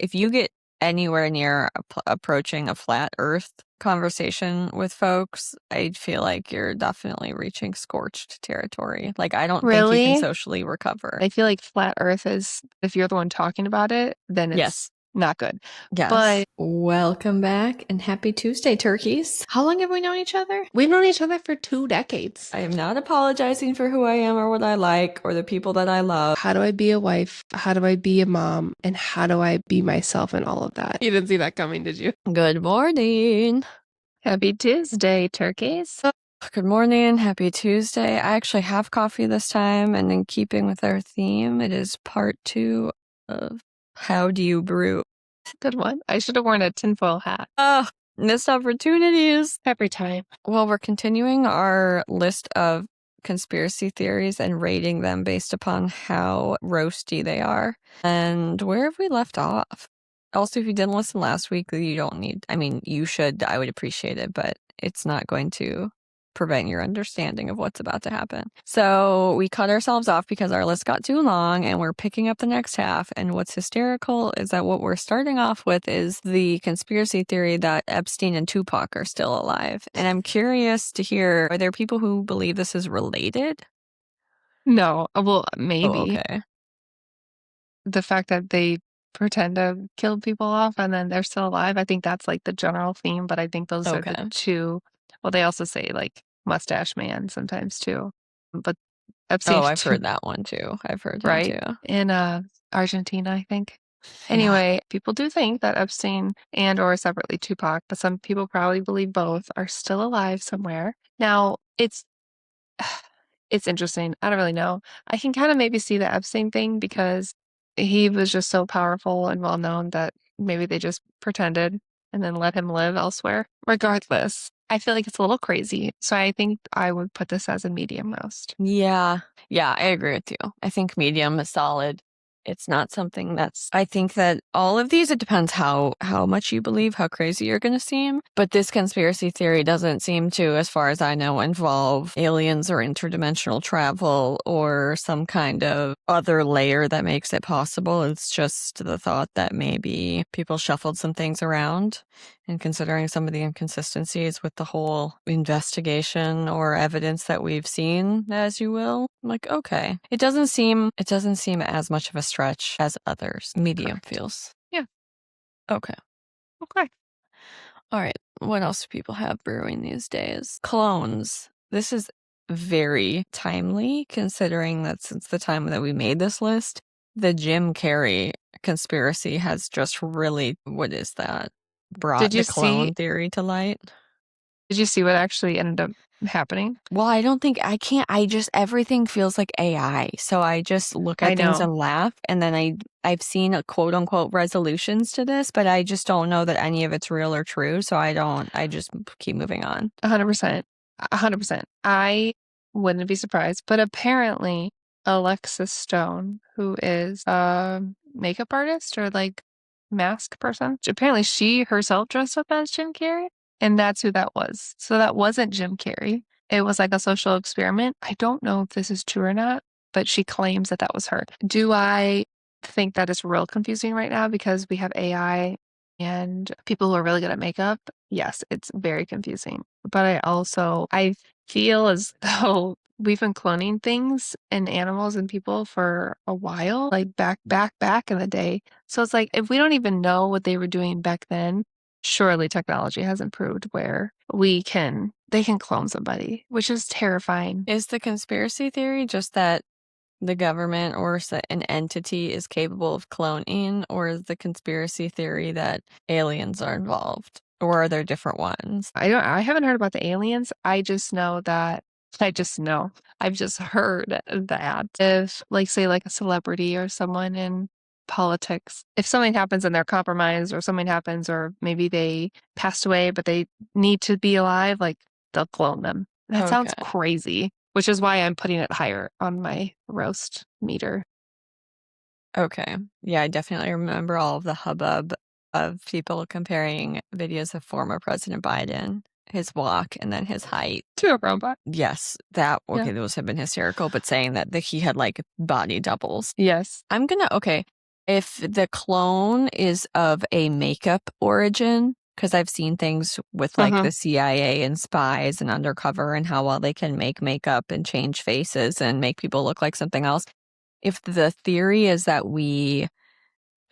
if you get anywhere near approaching a flat earth conversation with folks, I feel like you're definitely reaching scorched territory. Like, I don't think you can Really? socially recover. I feel like flat earth is, if you're the one talking about it, then it's Yes. not good. Yes. But Welcome back and happy Tuesday, turkeys. How long have we known each other? we've known each other for 2 decades. I am not apologizing for who I am or what I like or the people that I love. How do I be a wife? How do I be a mom? And how do I be myself and all of that? You didn't see that coming, did you? Good morning. Happy Tuesday, turkeys. Good morning. Happy Tuesday. I actually have coffee this time, and in keeping with our theme, it is part 2 of How Do You Brew? Good one. I should have worn a tinfoil hat. Oh, missed opportunities. Every time. Well, we're continuing our list of conspiracy theories and rating them based upon how roasty they are. And where have we left off? Also, if you didn't listen last week, you don't need, I mean, you should, I would appreciate it, but it's not going to prevent your understanding of what's about to happen. So we cut ourselves off because our list got too long and we're picking up the next half. And what's hysterical is that what we're starting off with is the conspiracy theory that Epstein and Tupac are still alive. And I'm curious to hear, are there people who believe this is related? No, well, maybe. Oh, okay. The fact that they pretend to kill people off and then they're still alive, I think that's like the general theme, but I think those are the two. Well, they also say like mustache man sometimes too. But Epstein, Oh, I've heard that one too. I've heard him right? too. In Argentina, I think. Yeah. Anyway, people do think that Epstein and or separately Tupac, but some people probably believe both, are still alive somewhere. Now, it's interesting. I don't really know. I can kind of maybe see the Epstein thing because he was just so powerful and well known that maybe they just pretended and then let him live elsewhere. Regardless, I feel like it's a little crazy. So I think I would put this as a medium roast. Yeah, I agree with you. I think medium is solid. It's not something that's, I think that all of these, it depends how much you believe, how crazy you're going to seem. But this conspiracy theory doesn't seem to, as far as I know, involve aliens or interdimensional travel or some kind of other layer that makes it possible. It's just the thought that maybe people shuffled some things around. And considering some of the inconsistencies with the whole investigation or evidence that we've seen, as you will, I'm like, okay. It doesn't seem as much of a stretch as others. Medium Correct. feels. Yeah. Okay. Okay. All right. What else do people have brewing these days? Clones. This is very timely considering that since the time that we made this list, the Jim Carrey conspiracy has just really, what is that? Brought the clone theory to light. Did you see what actually ended up happening? Well, I don't think everything feels like AI. So I just look at things and laugh. And then I've seen a quote unquote resolutions to this, but I just don't know that any of it's real or true. So I just keep moving on. 100%. 100%. I wouldn't be surprised. But apparently Alexis Stone, who is a makeup artist or like mask person, apparently she herself dressed up as Jim Carrey. And that's who that was. So that wasn't Jim Carrey. It was like a social experiment. I don't know if this is true or not, but she claims that that was her. Do I think that is real confusing right now because we have AI and people who are really good at makeup? Yes, it's very confusing. But I feel as though we've been cloning things and animals and people for a while, like back in the day. So it's like, if we don't even know what they were doing back then, surely technology has improved where they can clone somebody, which is terrifying. Is the conspiracy theory just that the government or an entity is capable of cloning, or is the conspiracy theory that aliens are involved? Or are there different ones? I haven't heard about the aliens. I've just heard that if, like, say, like a celebrity or someone in politics, if something happens and they're compromised or something happens, or maybe they passed away, but they need to be alive, like they'll clone them. That sounds crazy, which is why I'm putting it higher on my roast meter. Okay. Yeah, I definitely remember all of the hubbub of people comparing videos of former President Biden, his walk, and then his height. To a robot. Yes, those have been hysterical, but saying that he had like body doubles. Yes. Okay. If the clone is of a makeup origin, because I've seen things with like the CIA and spies and undercover and how well they can make makeup and change faces and make people look like something else. If the theory is that we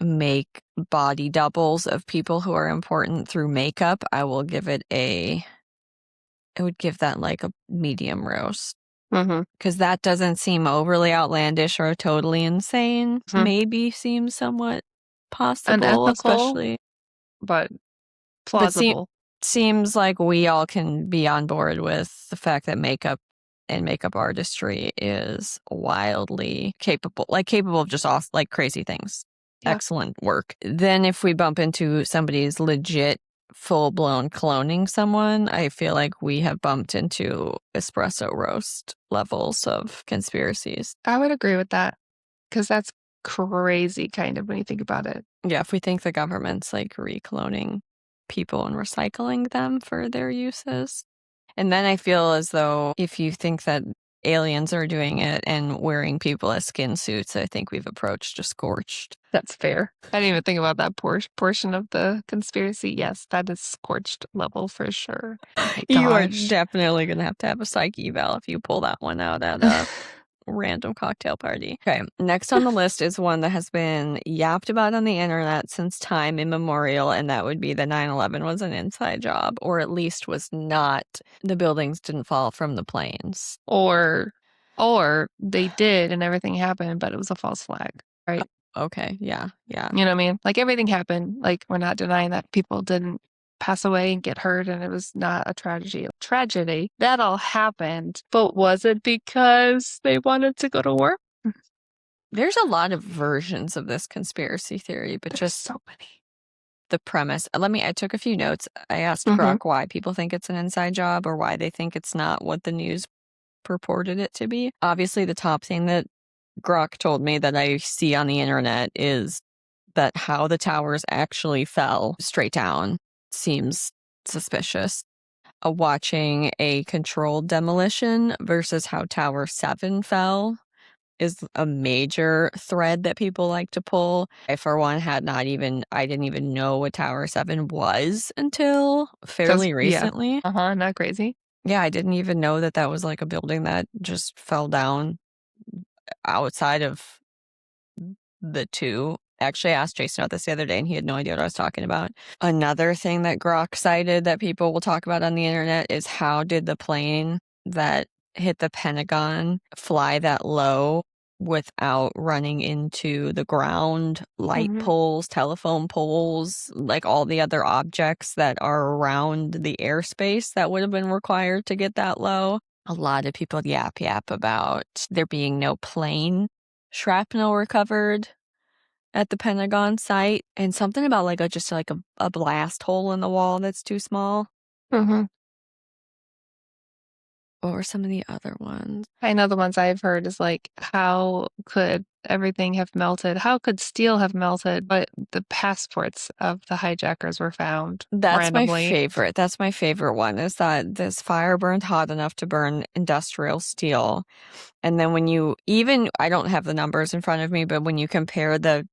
make body doubles of people who are important through makeup, I would give that like a medium roast. Because that doesn't seem overly outlandish or totally insane. Maybe seems somewhat possible, Unethical, especially. but plausible. Seems like we all can be on board with the fact that makeup and makeup artistry is wildly capable of just like crazy things. Yeah. Excellent work. Then if we bump into somebody's legit full-blown cloning someone, I feel like we have bumped into espresso roast levels of conspiracies. I would agree with that, because that's crazy kind of when you think about it. Yeah, if we think the government's like recloning people and recycling them for their uses. And then I feel as though if you think that aliens are doing it and wearing people as skin suits, I think we've approached a scorched. That's fair. I didn't even think about that portion of the conspiracy. Yes, that is scorched level for sure. You are definitely going to have a psych eval if you pull that one out at a random cocktail party. Okay, next on the list is one that has been yapped about on the internet since time immemorial, and that would be the 9/11 was an inside job, or at least was not. The buildings didn't fall from the planes. Or they did and everything happened, but it was a false flag, right? Okay, yeah. You know what I mean? Like everything happened. Like we're not denying that people didn't pass away and get hurt and it was not a tragedy. That all happened. But was it because they wanted to go to war? There's a lot of versions of this conspiracy theory, but There's just so many. The premise. I took a few notes. I asked Grok why people think it's an inside job or why they think it's not what the news purported it to be. Obviously, the top thing that Grok told me that I see on the internet is that how the towers actually fell straight down seems suspicious. Watching a controlled demolition versus how Tower 7 fell is a major thread that people like to pull. I, for one, I didn't even know what Tower 7 was until fairly recently. Yeah. Not crazy. Yeah, I didn't even know that was like a building that just fell down outside of the two. Actually, I asked Jason about this the other day, and he had no idea what I was talking about. Another thing that Grok cited that people will talk about on the internet is how did the plane that hit the Pentagon fly that low without running into the ground, light poles, telephone poles, like all the other objects that are around the airspace that would have been required to get that low. A lot of people yap about there being no plane shrapnel recovered at the Pentagon site, and something about like a blast hole in the wall that's too small. What were some of the other ones? I know the ones I've heard is like, how could everything have melted? How could steel have melted? But the passports of the hijackers were found randomly. My favorite. That's my favorite one, is that this fire burned hot enough to burn industrial steel. And then I don't have the numbers in front of me, but when you compare the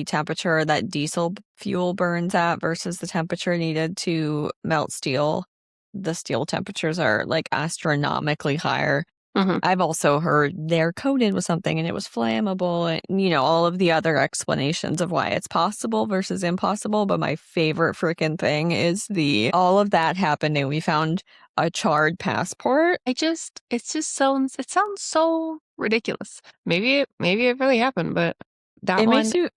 temperature that diesel fuel burns at versus the temperature needed to melt steel, the steel temperatures are like astronomically higher. I've also heard they're coated with something and it was flammable, and all of the other explanations of why it's possible versus impossible. But my favorite freaking thing is all of that happened and we found a charred passport. It sounds so ridiculous. Maybe it really happened, but that it one makes you,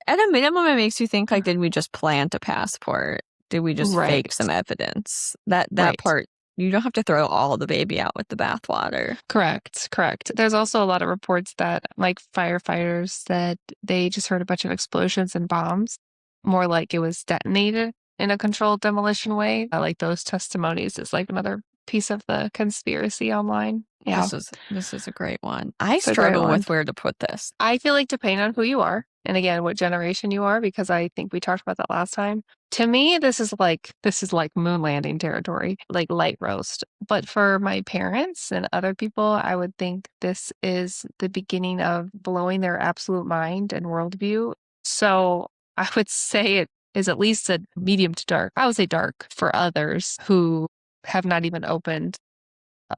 at a minimum, it makes you think like, did we just plant a passport? Did we just fake some evidence? That part, you don't have to throw all the baby out with the bathwater. Correct. There's also a lot of reports that like firefighters said they just heard a bunch of explosions and bombs, more like it was detonated in a controlled demolition way. I like those testimonies is like another piece of the conspiracy online. Yeah. This is a great one. I It's a great struggle one. with where to put this. I feel like depending on who you are, and again, what generation you are, because I think we talked about that last time. To me, this is like moon landing territory, like light roast. But for my parents and other people, I would think this is the beginning of blowing their absolute mind and worldview. So I would say it is at least a medium to dark. I would say dark for others who have not even opened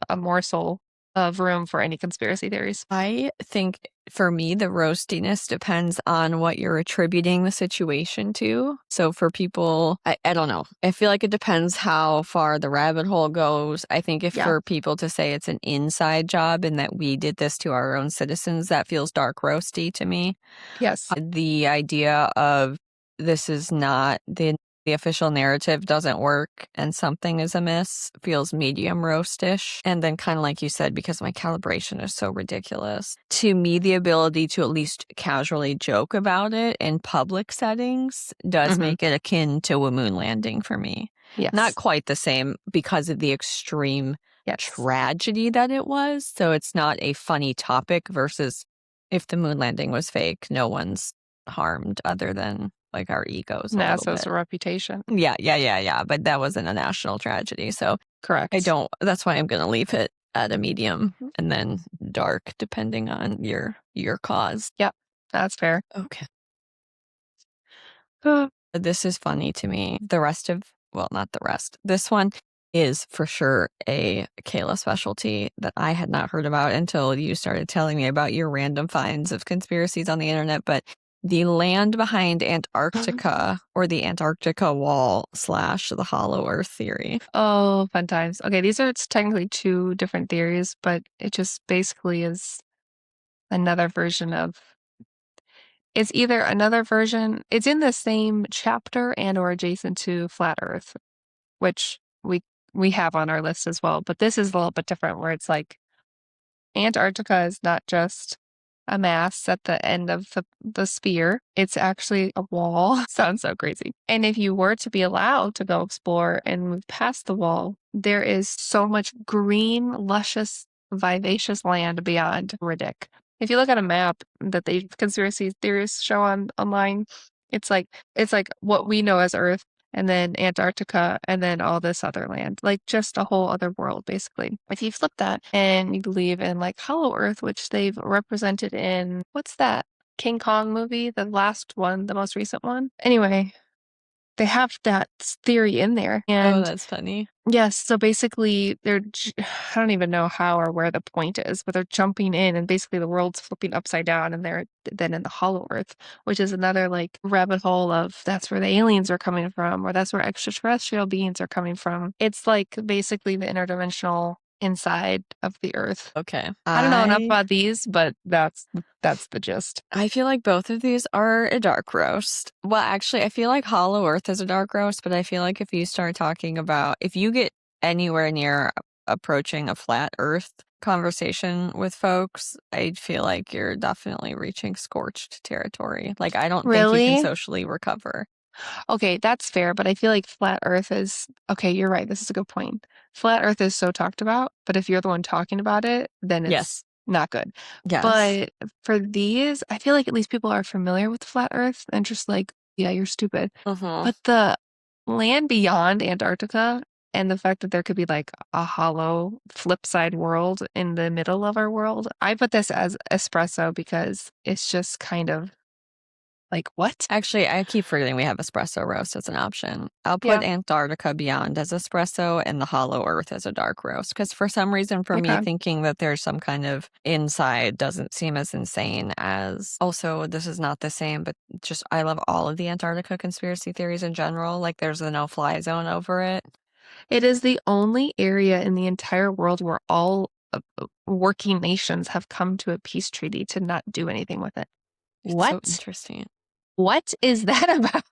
a morsel of room for any conspiracy theories. I think for me, the roastiness depends on what you're attributing the situation to. So for people, I don't know. I feel like it depends how far the rabbit hole goes. I think if for people to say it's an inside job and that we did this to our own citizens, that feels dark roasty to me. Yes. The idea of this is not the official narrative doesn't work and something is amiss feels medium roastish. And then kind of like you said, because my calibration is so ridiculous, to me, the ability to at least casually joke about it in public settings does make it akin to a moon landing for me. Yes. Not quite the same because of the extreme tragedy that it was. So it's not a funny topic versus if the moon landing was fake, no one's harmed other than like our egos. NASA's reputation. Yeah. But that wasn't a national tragedy. So correct. That's why I'm going to leave it at a medium and then dark depending on your cause. Yep. That's fair. Okay. This is funny to me. Not the rest. This one is for sure a Kayla specialty that I had not heard about until you started telling me about your random finds of conspiracies on the internet. But the land behind Antarctica or the Antarctica wall / the hollow earth theory. Oh, fun times. Okay, these are technically two different theories, but it just basically is another version of. It's either another version, it's in the same chapter and or adjacent to flat earth, which we have on our list as well. But this is a little bit different where it's like Antarctica is not just a mass at the end of the sphere. It's actually a wall. Sounds so crazy. And if you were to be allowed to go explore and move past the wall, there is so much green, luscious, vivacious land beyond ridic. If you look at a map that the conspiracy theorists show online, it's like what we know as Earth, and then Antarctica, and then all this other land, like just a whole other world, basically. If you flip that and you believe in like Hollow Earth, which they've represented in, what's that King Kong movie? The last one, the most recent one. Anyway, they have that theory in there. And that's funny. yes, so basically I don't even know how or where the point is, but they're jumping in and basically the world's flipping upside down and they're then in the hollow earth, which is another like rabbit hole of that's where the aliens are coming from or that's where extraterrestrial beings are coming from. It's like basically the interdimensional inside of the earth. Okay. I don't know enough about these, but that's the gist. I feel like both of these are a dark roast. Well, actually, I feel like Hollow Earth is a dark roast, but I feel like if you start talking about, if you get anywhere near approaching a flat earth conversation with folks, I feel like you're definitely reaching scorched territory. Like, I don't think you can socially recover. Okay, that's fair, but I feel like flat earth is, okay, you're right. This is a good point. Flat earth is so talked about, but if you're the one talking about it, then it's not good. Yes. But for these, I feel like at least people are familiar with flat earth and just like, yeah, you're stupid. But the land beyond Antarctica and the fact that there could be like a hollow flip side world in the middle of our world, I put this as espresso because it's just kind of like, what? Actually, I keep forgetting we have espresso roast as an option. I'll put Antarctica beyond as espresso and the hollow earth as a dark roast. Because for some reason, for me, thinking that there's some kind of inside doesn't seem as insane as. Also, this is not the same, but just I love all of the Antarctica conspiracy theories in general. Like there's the no-fly zone over it. It is the only area in the entire world where all working nations have come to a peace treaty to not do anything with it. What? So interesting. What is that about?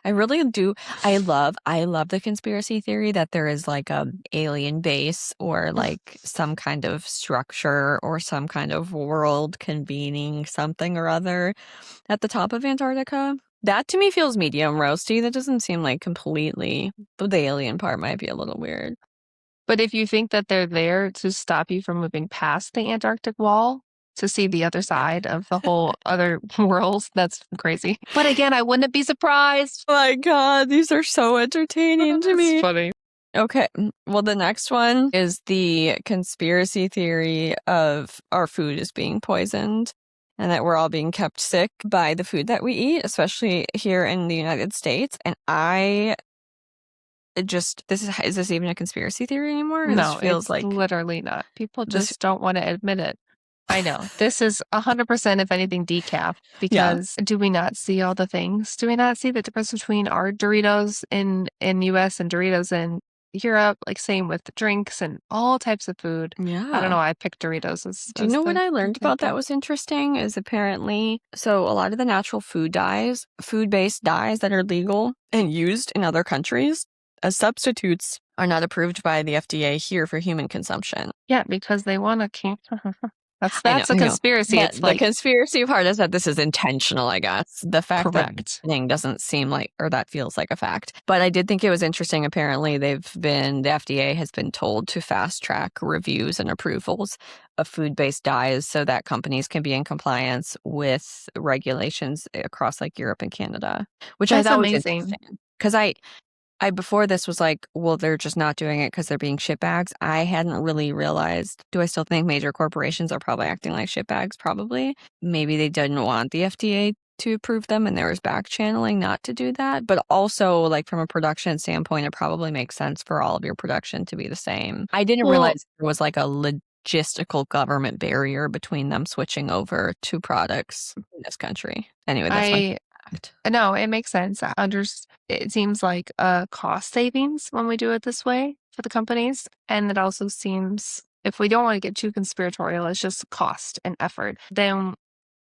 I really do. I love the conspiracy theory that there is like a alien base or like some kind of structure or some kind of world convening something or other at the top of Antarctica. That to me feels medium roasty. That doesn't seem like completely, but the alien part might be a little weird. But if you think that they're there to stop you from moving past the Antarctic wall to see the other side of the whole other world, that's crazy. But again, I wouldn't be surprised. Oh my God, these are so entertaining to me. It's funny. Okay, well, the next one is the conspiracy theory of our food is being poisoned and that we're all being kept sick by the food that we eat, especially here in the United States. And is this even a conspiracy theory anymore? No, This feels it's like literally not. People this. just don't want to admit it. I know. This is 100%, if anything, decaf. Because do we not see all the things? Do we not see the difference between our Doritos in US and Doritos in Europe? Like same with drinks and all types of food. Yeah. I don't know why I picked Doritos as Do you know what the I learned about that example. was interesting? Is apparently, so a lot of the natural food-based dyes that are legal and used in other countries as substitutes are not approved by the FDA here for human consumption. Yeah, because they want to keep. That's I a know. conspiracy. But It's the like conspiracy part is that this is intentional, I guess. The fact that correct. thing doesn't seem like, or that feels like a fact. But I did think it was interesting. Apparently, the FDA has been told to fast track reviews and approvals of food-based dyes so that companies can be in compliance with regulations across like Europe and Canada, which I That's thought was amazing. interesting. Because I before this was like, well, they're just not doing it because they're being shitbags. I hadn't really realized. Do I still think major corporations are probably acting like shitbags? Probably. Maybe they didn't want the FDA to approve them and there was back channeling not to do that. But also, like, from a production standpoint, it probably makes sense for all of your production to be the same. I didn't realize there was like a logistical government barrier between them switching over to products in this country. Anyway, that's my fact. No, it makes sense. It seems like a cost savings when we do it this way for the companies. And it also seems, if we don't want to get too conspiratorial, it's just cost and effort. Then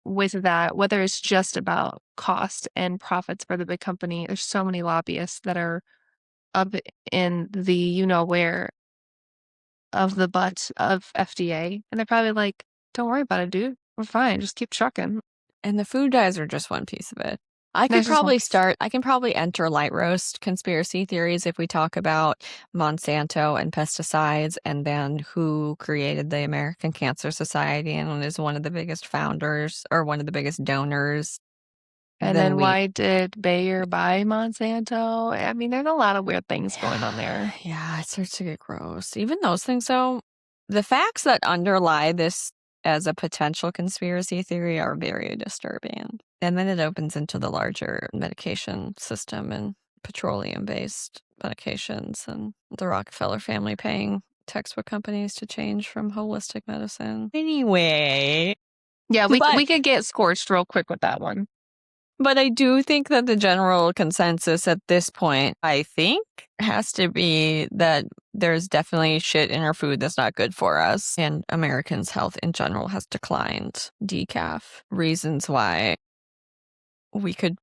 with that, whether it's just about cost and profits for the big company, there's so many lobbyists that are up in the where of the butt of FDA. And they're probably like, don't worry about it, dude. We're fine. Just keep trucking. And the food dyes are just one piece of it. I can probably enter light roast conspiracy theories if we talk about Monsanto and pesticides and then who created the American Cancer Society and is one of the biggest founders or one of the biggest donors. And then why did Bayer buy Monsanto? I mean, there's a lot of weird things going on there. Yeah, it starts to get gross. Even those things, though, the facts that underlie this as a potential conspiracy theory are very disturbing. And then it opens into the larger medication system and petroleum-based medications and the Rockefeller family paying textbook companies to change from holistic medicine. Anyway. Yeah, we could get scorched real quick with that one. But I do think that the general consensus at this point, I think, has to be that there's definitely shit in our food that's not good for us. And Americans' health in general has declined. Decaf. Reasons why we could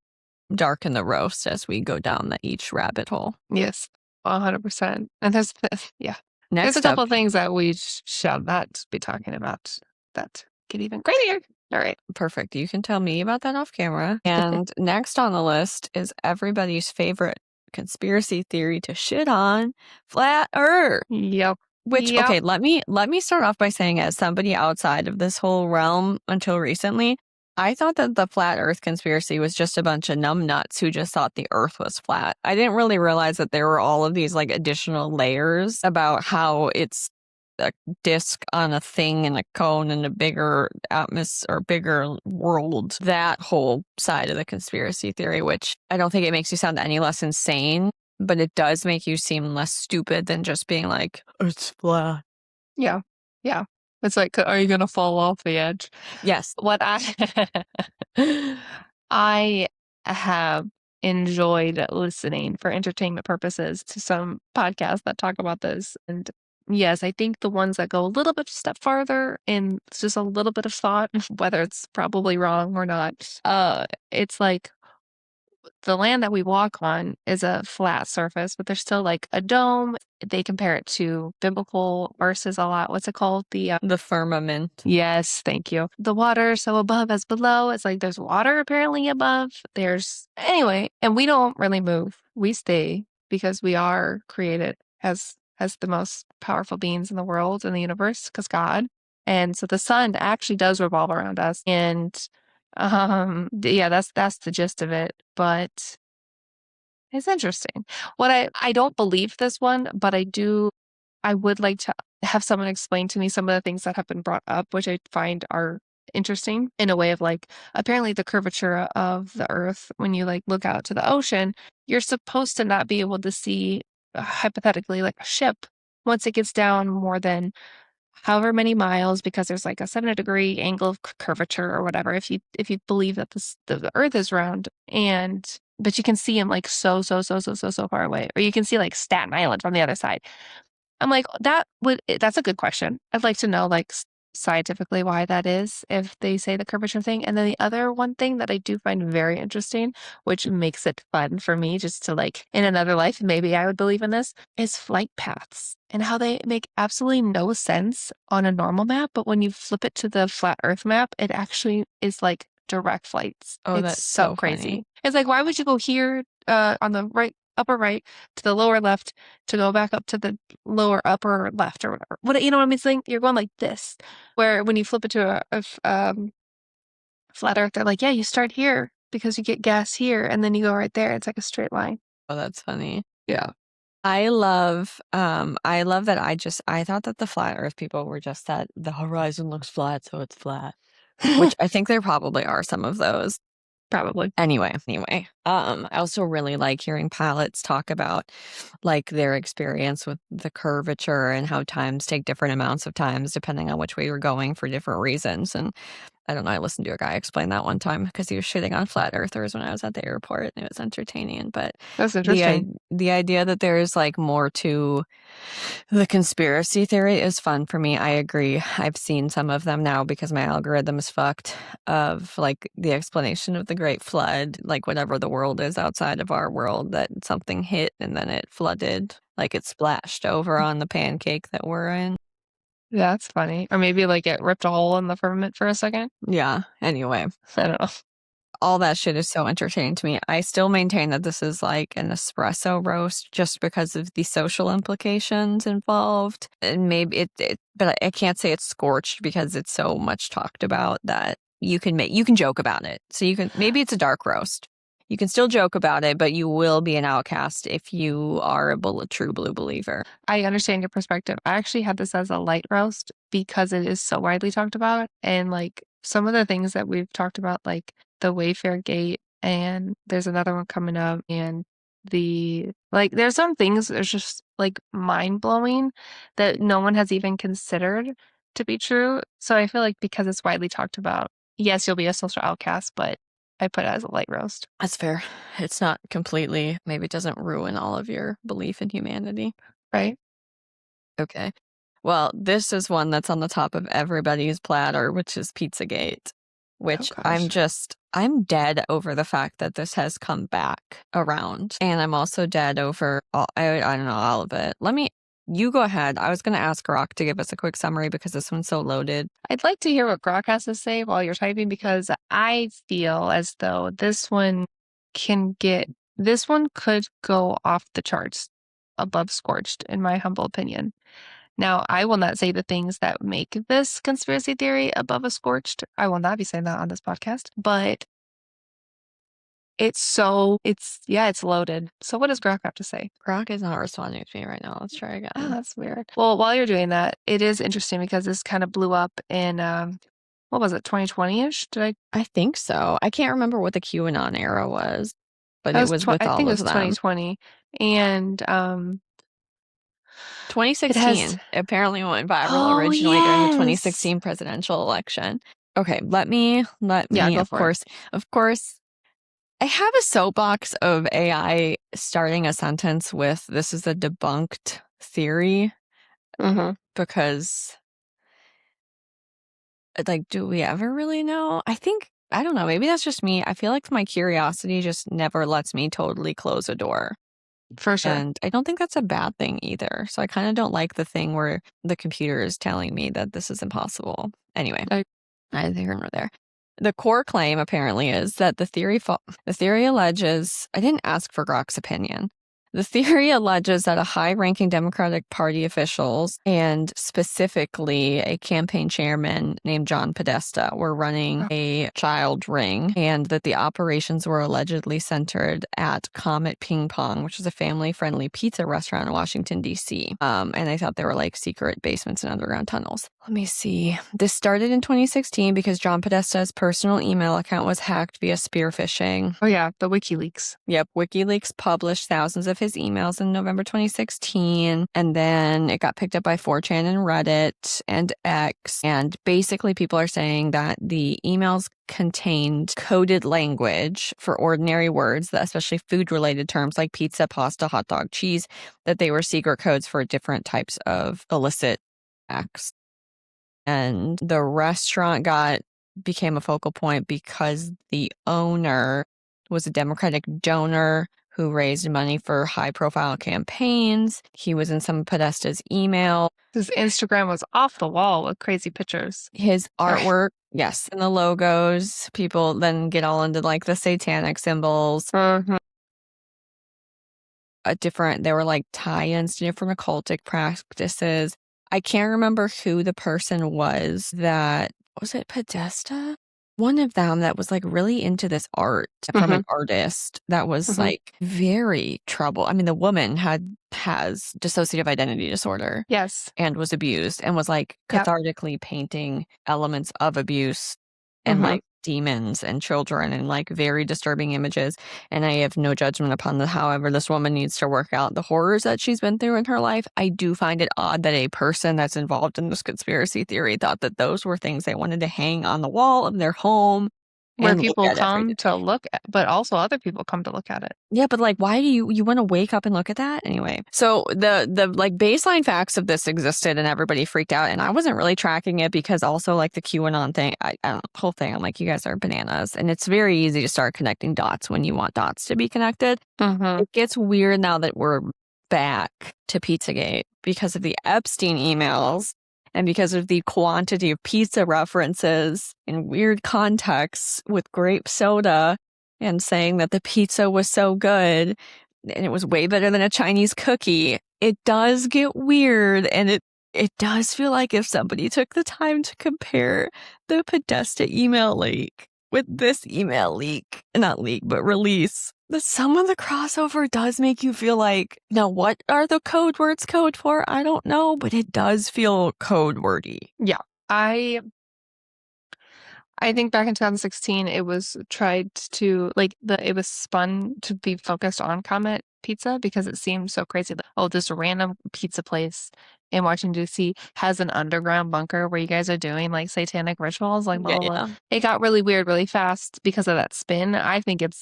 darken the roast as we go down each rabbit hole. Yes, 100%. And there's Next a couple of things that we shall not be talking about that get even crazier. All right. Perfect. You can tell me about that off camera. And next on the list is everybody's favorite conspiracy theory to shit on, flat Earth. Yep. Which, okay, let me start off by saying, as somebody outside of this whole realm until recently, I thought that the flat Earth conspiracy was just a bunch of numbnuts who just thought the Earth was flat. I didn't really realize that there were all of these like additional layers about how it's a disc on a thing and a cone and a bigger atmosphere or bigger world. That whole side of the conspiracy theory, which I don't think it makes you sound any less insane, but it does make you seem less stupid than just being like, it's flat. Yeah. Yeah. It's like, are you going to fall off the edge? Yes. What I have enjoyed listening for entertainment purposes to some podcasts that talk about this. And yes, I think the ones that go a little bit step farther and just a little bit of thought, whether it's probably wrong or not, it's like the land that we walk on is a flat surface, but there's still like a dome. They compare it to biblical verses a lot. What's it called? The firmament. Yes, thank you. The water so above as below. It's like there's water apparently above. Anyway, and we don't really move. We stay because we are created as the most powerful beings in the world and the universe, because God. And so the sun actually does revolve around us. And yeah, that's the gist of it. But it's interesting. I don't believe this one, but I would like to have someone explain to me some of the things that have been brought up, which I find are interesting in a way of like, apparently the curvature of the earth, when you like look out to the ocean, you're supposed to not be able to see hypothetically like a ship once it gets down more than however many miles, because there's like a 7-degree angle of curvature or whatever, if you believe that the earth is round. And but you can see them like so far away, or you can see like Staten Island from the other side. I'm like, that's a good question. I'd like to know like scientifically why that is, if they say the curvature thing. And then the other one thing that I do find very interesting, which makes it fun for me just to like, in another life, maybe I would believe in this, is flight paths and how they make absolutely no sense on a normal map. But when you flip it to the flat earth map, it actually is like direct flights. Oh, It's that's so so crazy. funny. It's like, why would you go here on the right, upper right, to the lower left, to go back up to the lower upper left or whatever? What, you know what I'm saying? You're going like this, where when you flip it to a flat earth, they're like, yeah, you start here because you get gas here, and then you go right there. It's like a straight line. Oh, that's funny. Yeah. I love that I thought that the flat earth people were just that the horizon looks flat, so it's flat. Which I think there probably are some of those. Probably. Anyway, I also really like hearing pilots talk about like their experience with the curvature and how times take different amounts of times depending on which way you're going for different reasons. And I don't know, I listened to a guy explain that one time because he was shitting on flat earthers when I was at the airport, and it was entertaining. But That's interesting. the idea that there's like more to the conspiracy theory is fun for me. I agree. I've seen some of them now because my algorithm is fucked, of like the explanation of the Great Flood, like whatever the world is outside of our world, that something hit and then it flooded, like it splashed over on the pancake that we're in. That's funny. Or maybe like it ripped a hole in the firmament for a second. Yeah. Anyway, I don't know. all that shit is so entertaining to me. I still maintain that this is like an espresso roast just because of the social implications involved. And maybe but I can't say it's scorched because it's so much talked about that you can joke about it. So maybe it's a dark roast. You can still joke about it, but you will be an outcast if you are a true blue believer. I understand your perspective. I actually had this as a light roast because it is so widely talked about. And like some of the things that we've talked about, like the Wayfair Gate, and there's another one coming up, and there's some things that's just like mind blowing that no one has even considered to be true. So I feel like because it's widely talked about, yes, you'll be a social outcast, but I put it as a light roast. That's fair. It's not completely, maybe it doesn't ruin all of your belief in humanity. Right? Okay. Well, this is one that's on the top of everybody's platter, which is Pizzagate, which gosh. I'm dead over the fact that this has come back around. And I'm also dead over, I don't know, all of it. You go ahead. I was going to ask Rock to give us a quick summary because this one's so loaded. I'd like to hear what Grok has to say while you're typing, because I feel as though this one could go off the charts above scorched, in my humble opinion. Now, I will not say the things that make this conspiracy theory above a scorched. I will not be saying that on this podcast, but it's loaded. So what does Grok have to say? Rock is not responding to me right now. Let's try again. Oh, that's weird. Well, while you're doing that, it is interesting because this kind of blew up in, what was it, 2020-ish? I think so. I can't remember what the QAnon era was, but it was with I all think it of was them. 2020. And 2016 apparently went viral originally during the 2016 presidential election. Okay, let me, go of for it. course, I have a soapbox of AI starting a sentence with, this is a debunked theory, because, like, do we ever really know? I don't know, maybe that's just me. I feel like my curiosity just never lets me totally close a door. For sure. And I don't think that's a bad thing either. So I kind of don't like the thing where the computer is telling me that this is impossible. Anyway, neither here nor there. The core claim apparently is that the theory alleges, I didn't ask for Grok's opinion, The theory alleges that a high-ranking Democratic Party officials, and specifically a campaign chairman named John Podesta, were running a child ring, and that the operations were allegedly centered at Comet Ping Pong, which is a family-friendly pizza restaurant in Washington, D.C. And I thought they were like secret basements and underground tunnels. Let me see. This started in 2016 because John Podesta's personal email account was hacked via spear phishing. Oh yeah, the WikiLeaks. Yep, WikiLeaks published thousands of his emails in November 2016, and then it got picked up by 4chan and Reddit and X, and basically people are saying that the emails contained coded language for ordinary words, especially food-related terms like pizza, pasta, hot dog, cheese, that they were secret codes for different types of illicit acts. And the restaurant became a focal point because the owner was a Democratic donor who raised money for high-profile campaigns. He was in some of Podesta's email. His Instagram was off the wall with crazy pictures. His artwork, yes, and the logos. People then get all into like the satanic symbols. There were like tie-ins to different occultic practices. I can't remember who the person was it Podesta? One of them that was like really into this art from an artist that was like very troubled. I mean, the woman has dissociative identity disorder. Yes. And was abused and was like cathartically painting elements of abuse and like demons and children and like very disturbing images. And I have no judgment upon however this woman needs to work out the horrors that she's been through in her life. I do find it odd that a person that's involved in this conspiracy theory thought that those were things they wanted to hang on the wall of their home. Where people come to look at, but also other people come to look at it. Yeah, but like, why do you want to wake up and look at that anyway? So the like baseline facts of this existed and everybody freaked out, and I wasn't really tracking it because also like the QAnon thing, I don't know, the whole thing, I'm like, you guys are bananas, and it's very easy to start connecting dots when you want dots to be connected. It gets weird now that we're back to Pizzagate because of the Epstein emails. And because of the quantity of pizza references in weird contexts with grape soda and saying that the pizza was so good and it was way better than a Chinese cookie, it does get weird. And it does feel like if somebody took the time to compare the Podesta email leak with this email leak, not leak, but release, some of the crossover does make you feel like, now what are the code words code for? I don't know, but it does feel code wordy. Yeah. I think back in 2016, it was tried to it was spun to be focused on Comet Pizza because it seemed so crazy. Like, oh, this random pizza place in Washington, D.C. has an underground bunker where you guys are doing like satanic rituals, like blah, blah, blah. It got really weird really fast because of that spin. I think it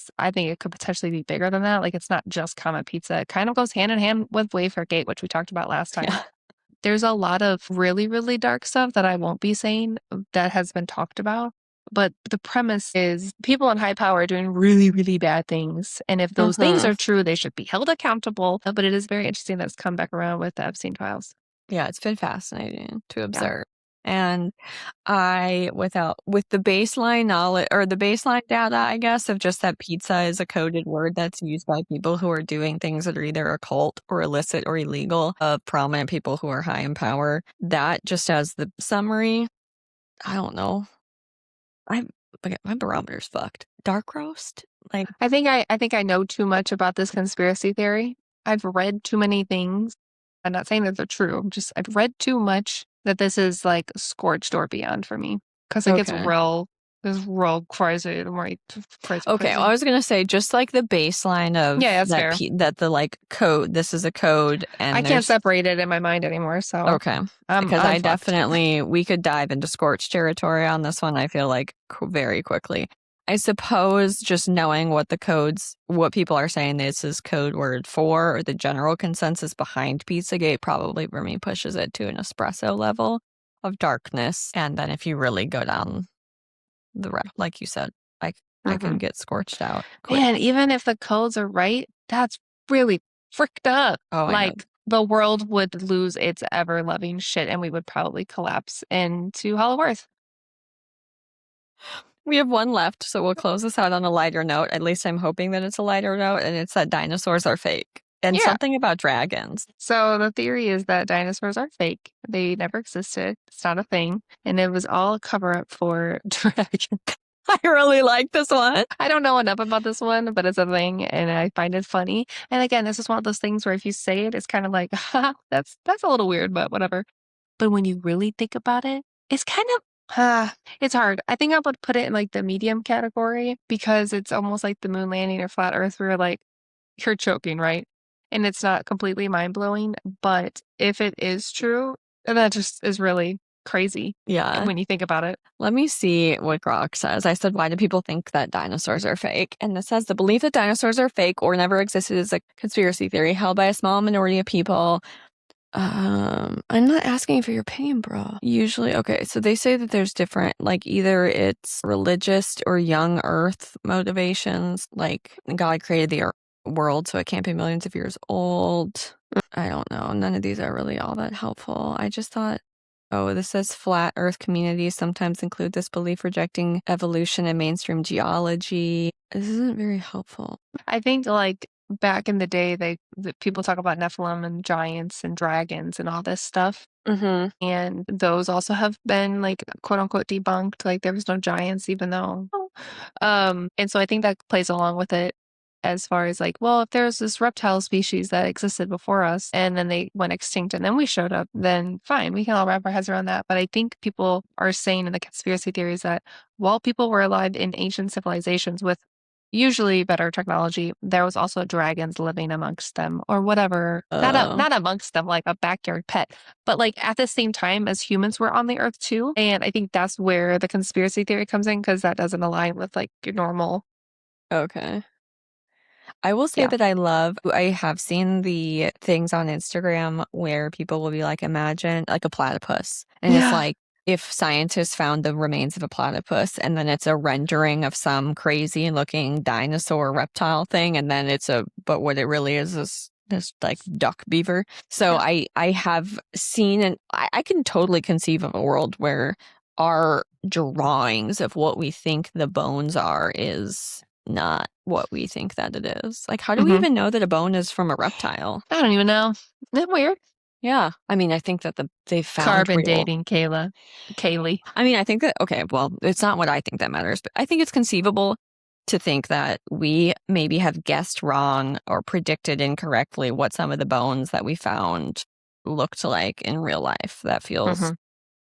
could potentially be bigger than that. Like, it's not just Comet Pizza. It kind of goes hand in hand with Wafergate, which we talked about last time. Yeah. There's a lot of really, really dark stuff that I won't be saying that has been talked about. But the premise is people in high power are doing really, really bad things. And if those things are true, they should be held accountable. But it is very interesting that it's come back around with the Epstein files. Yeah, it's been fascinating to observe. Yeah. And with the baseline knowledge or the baseline data, I guess, of just that pizza is a coded word that's used by people who are doing things that are either occult or illicit or illegal, of prominent people who are high in power. That just as the summary, I don't know. My barometer's fucked. Dark roast? Like, I think I know too much about this conspiracy theory. I've read too many things. I'm not saying that they're true. I've read too much that this is like scorched or beyond for me. Because it gets real crazy. The more crazy. Okay, well, I was gonna say just like the baseline of that the like code. This is a code, and I can't separate it in my mind anymore. So because we could dive into scorched territory on this one. I feel like very quickly. I suppose just knowing what people are saying this is code word for, or the general consensus behind Pizzagate probably for me pushes it to an espresso level of darkness. And then if you really go down the road, like you said, I can get scorched out quick. And even if the codes are right, that's really fricked up. Oh, like the world would lose its ever-loving shit and we would probably collapse into Hollow Earth. We have one left, so we'll close this out on a lighter note. At least I'm hoping that it's a lighter note, and it's that dinosaurs are fake. And Yeah. something about dragons. So the theory is that dinosaurs are fake. They never existed. It's not a thing. And it was all a cover up for dragons. I really like this one. I don't know enough about this one, but it's a thing and I find it funny. And again, this is one of those things where if you say it, it's kind of like, ha, that's a little weird, but whatever. But when you really think about it, it's kind of, it's hard. I think I would put it in like the medium category because it's almost like the moon landing or flat earth where like you're choking, right? And it's not completely mind blowing, but if it is true, then that just is really crazy Yeah. when you think about it. Let me see what Grok says. I said, why do people think that dinosaurs are fake? And this says the belief that dinosaurs are fake or never existed is a conspiracy theory held by a small minority of people. I'm not asking for your opinion, bro. Usually, okay, so they say that there's different, like either it's religious or young earth motivations, like God created the world, so it can't be millions of years old. I don't know. None of these are really all that helpful. I just thought, oh, this says flat earth communities sometimes include this belief, rejecting evolution and mainstream geology. This isn't very helpful. I think like back in the day, the people talk about Nephilim and giants and dragons and all this stuff. Mm-hmm. And those also have been like quote unquote debunked. Like there was no giants, even though. And so I think that plays along with it as far as like, well, if there's this reptile species that existed before us and then they went extinct and then we showed up, then fine, we can all wrap our heads around that. But I think people are saying in the conspiracy theories that while people were alive in ancient civilizations with usually better technology, there was also dragons living amongst them or whatever. Not amongst them like a backyard pet, but like at the same time as humans were on the earth too. And I think that's where the conspiracy theory comes in because that doesn't align with like your normal. Okay. I will say that I have seen the things on Instagram where people will be like, imagine like a platypus. And it's like, if scientists found the remains of a platypus and then it's a rendering of some crazy looking dinosaur reptile thing. And then but what it really is this like duck beaver. So I have seen, and I can totally conceive of a world where our drawings of what we think the bones are is not what we think that it is. Like, how do we even know that a bone is from a reptile? I don't even know. Isn't that weird? Yeah. I mean, I think that they found carbon real. dating, Kaylee. I mean, I think that, okay, well, it's not what I think that matters, but I think it's conceivable to think that we maybe have guessed wrong or predicted incorrectly what some of the bones that we found looked like in real life. That feels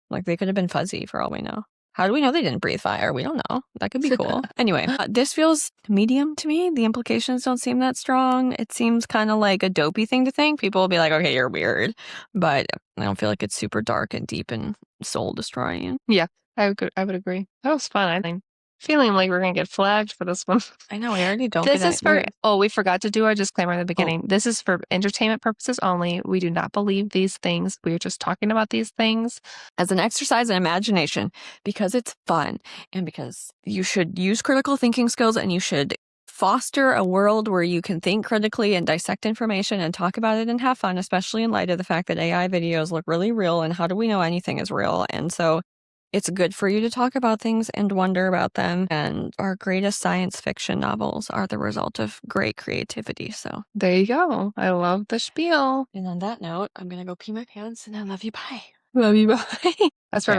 like they could have been fuzzy for all we know. How do we know they didn't breathe fire? We don't know. That could be cool. Anyway, this feels medium to me. The implications don't seem that strong. It seems kind of like a dopey thing to think. People will be like, okay, you're weird. But I don't feel like it's super dark and deep and soul destroying. Yeah, I would agree. That was fun. I think. Feeling like we're going to get flagged for this one. I know, I already don't This get is for, we forgot to do our disclaimer in the beginning. This is for entertainment purposes only. We do not believe these things. We are just talking about these things as an exercise in imagination because it's fun and because you should use critical thinking skills and you should foster a world where you can think critically and dissect information and talk about it and have fun, especially in light of the fact that AI videos look really real and how do we know anything is real? And so it's good for you to talk about things and wonder about them. And our greatest science fiction novels are the result of great creativity. So there you go. I love the spiel. And on that note, I'm going to go pee my pants and I love you. Bye. Love you. Bye. That's perfect.